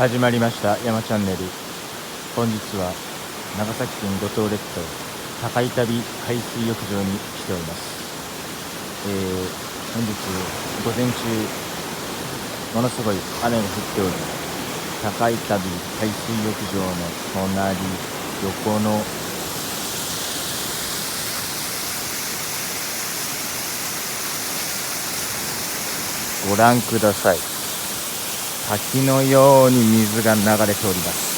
始まりました山チャンネル。本日は長崎県五島列島高井旅海水浴場に来ております。本日午前中ものすごい雨が降っており、高井旅海水浴場の隣横のご覧ください。滝のように水が流れております。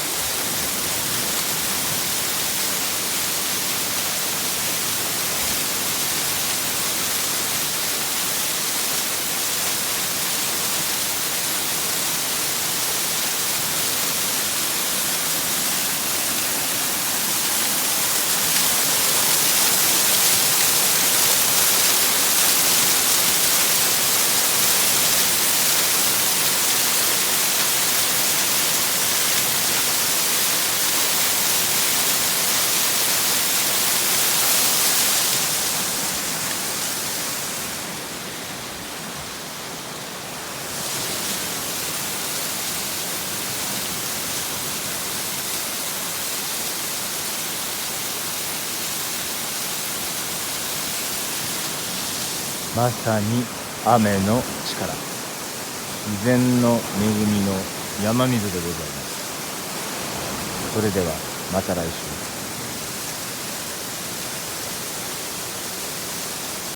まさに雨の力、自然の恵みの山水でございます。それではまた来週。